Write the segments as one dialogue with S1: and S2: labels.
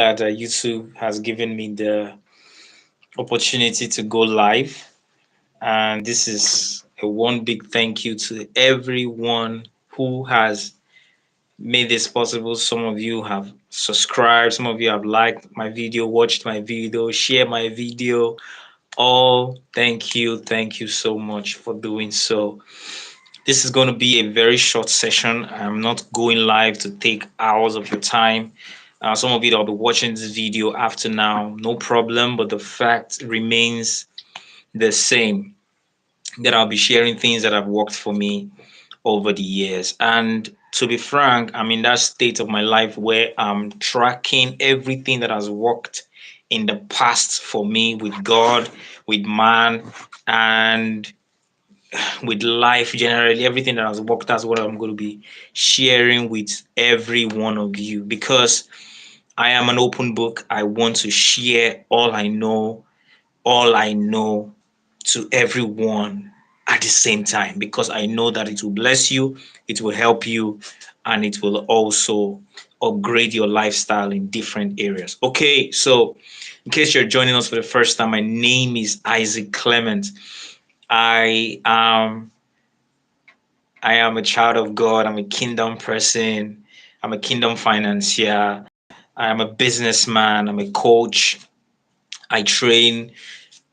S1: that YouTube has given me the opportunity to go live. And this is a one big thank you to everyone who has made this possible. Some of you have subscribed, some of you have liked my video, watched my video, shared my video. All thank you. Thank you so much for doing so. This is going to be a very short session. I'm not going live to take hours of your time. Some of you that will be watching this video after now, no problem, but the fact remains the same, that I'll be sharing things that have worked for me over the years. And to be frank, I'm in that state of my life where I'm tracking everything that has worked in the past for me with God, with man, and with life generally. Everything that has worked, that's what I'm going to be sharing with every one of you, because I am an open book. I want to share all I know to everyone at the same time, because I know that it will bless you, it will help you, and it will also upgrade your lifestyle in different areas. Okay, so in case you're joining us for the first time, my name is Isaac Clement. I am I am a child of God. I'm a kingdom person. I'm a kingdom financier. I am a businessman. I'm a coach. I train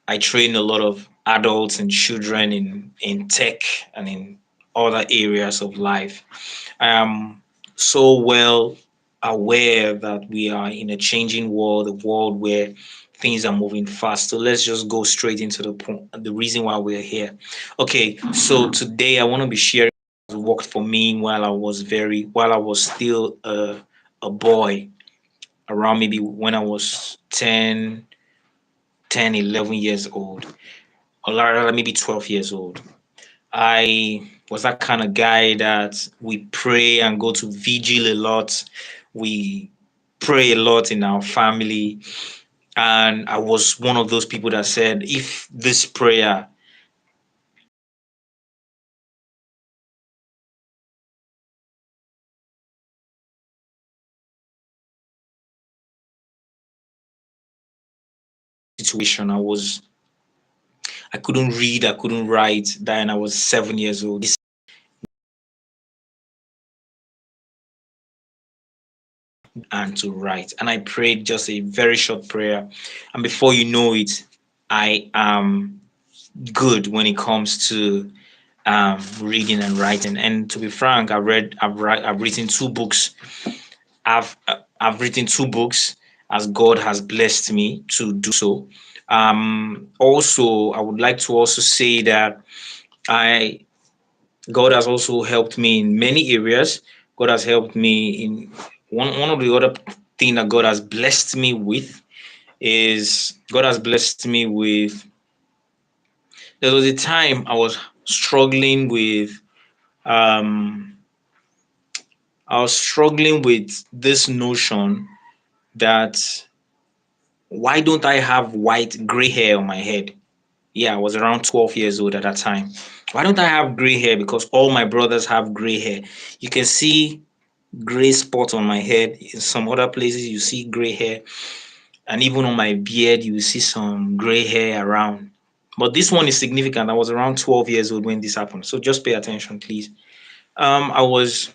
S1: I train a lot of adults and children in tech and in other areas of life. I am so well aware that we are in a changing world, a world where things are moving fast. So let's just go straight into the point, the reason why we're here. Okay, so today I want to be sharing what worked for me while I was still a boy, around maybe when I was 11 years old, or rather maybe 12 years old. I was that kind of guy that we pray and go to vigil a lot. We pray a lot in our family. And I was one of those people that said, if this prayer situation, I couldn't read, I couldn't write. Then I was 7 years old. And to write. And I prayed just a very short prayer. And before you know it, I am good when it comes to reading and writing. And to be frank, I've written two books. I've written two books as God has blessed me to do so. Also, I would like to also say that I God has also helped me in many areas. God has helped me in one of the other thing that God has blessed me with is God has blessed me with. There was a time I was struggling with um this notion that why don't I have white gray hair on my head? Yeah, I was around 12 years old at that time. Why don't I have gray hair? Because all my brothers have gray hair. You can see gray spot on my head. In some other places, you see gray hair. And even on my beard, you see some gray hair around. But this one is significant. I was around 12 years old when this happened. So just pay attention, please. I was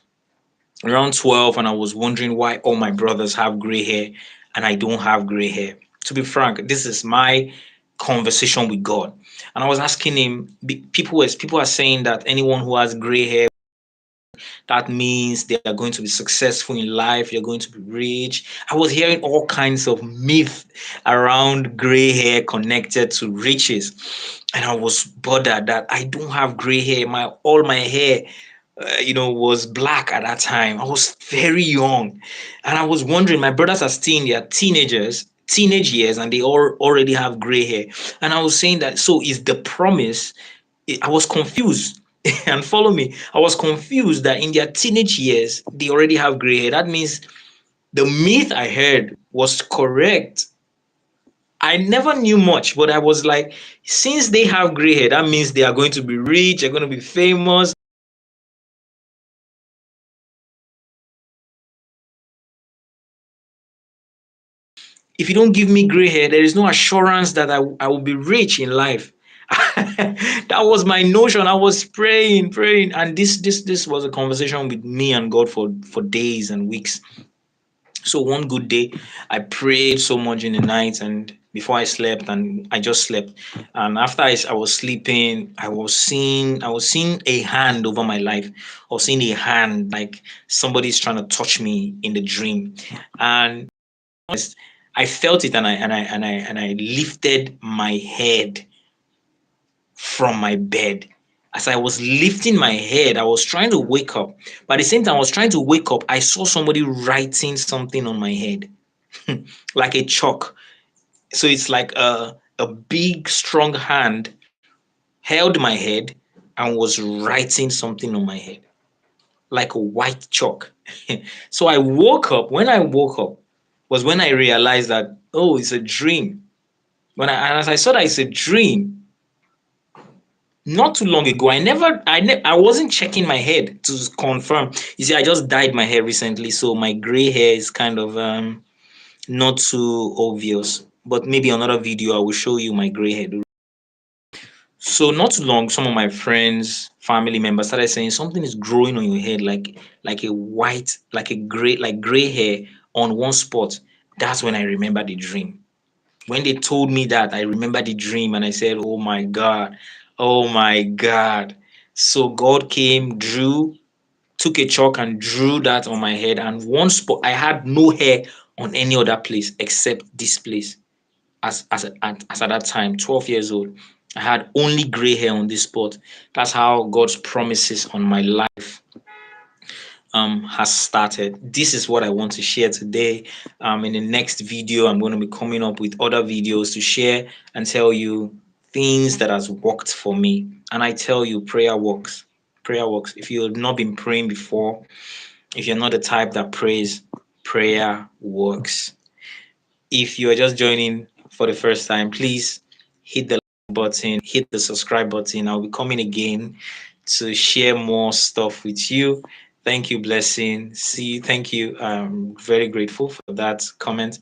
S1: around 12 and I was wondering why all my brothers have gray hair and I don't have gray hair. To be frank, this is my conversation with God. And I was asking him, people are saying that anyone who has gray hair, that means they are going to be successful in life, you're going to be rich. I was hearing all kinds of myth around gray hair connected to riches. And I was bothered that I don't have gray hair. All my hair was black at that time. I was very young, and I was wondering. My brothers are still in their teenage years, and they all already have gray hair. And I was saying that, so is the promise? I was confused. And follow me. I was confused that in their teenage years they already have gray hair. That means the myth I heard was correct. I never knew much, but I was like, since they have gray hair, that means they are going to be rich, they're going to be famous. If you don't give me gray hair, there is no assurance that I will be rich in life. That was my notion. I was praying, praying, and this was a conversation with me and God for days and weeks. So one good day, I prayed so much in the night and before I slept, and I just slept. And after I was sleeping, I was seeing a hand over my life. I was seeing a hand like somebody's trying to touch me in the dream. And I felt it, and I lifted my head from my bed. As I was lifting my head, I was trying to wake up. But at the same time, I was trying to wake up. I saw somebody writing something on my head, like a chalk. So it's like a big, strong hand held my head and was writing something on my head, like a white chalk. So I woke up. When I woke up, was when I realized that, oh, it's a dream. And as I saw that it's a dream, not too long ago, I wasn't checking my head to confirm. You see, I just dyed my hair recently, so my gray hair is kind of not too obvious. But maybe another video I will show you my gray hair. So not too long, some of my friends, family members started saying something is growing on your head, like a white, like a gray, like gray hair on one spot. That's when I remember the dream. When they told me that, I remember the dream and I said, oh my God, oh my God. So God came, took a chalk and drew that on my head. And one spot, I had no hair on any other place except this place. As at that time, 12 years old, I had only gray hair on this spot. That's how God's promises on my life has started. This is what I want to share today. In the next video, I'm going to be coming up with other videos to share and tell you things that has worked for me. And I tell you, prayer works. Prayer works. If you have not been praying before, if you're not the type that prays, prayer works. If you are just joining for the first time, please hit the like button, hit the subscribe button. I'll be coming again to share more stuff with you. Thank you, Blessing. See, thank you. I'm very grateful for that comment.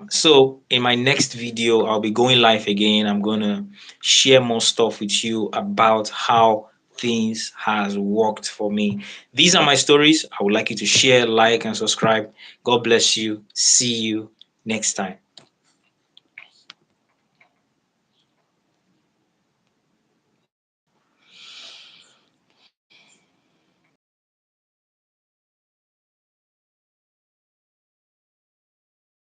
S1: So in my next video, I'll be going live again. I'm gonna share more stuff with you about how things has worked for me. These are my stories. I would like you to share, like, and subscribe. God bless you. See you next time.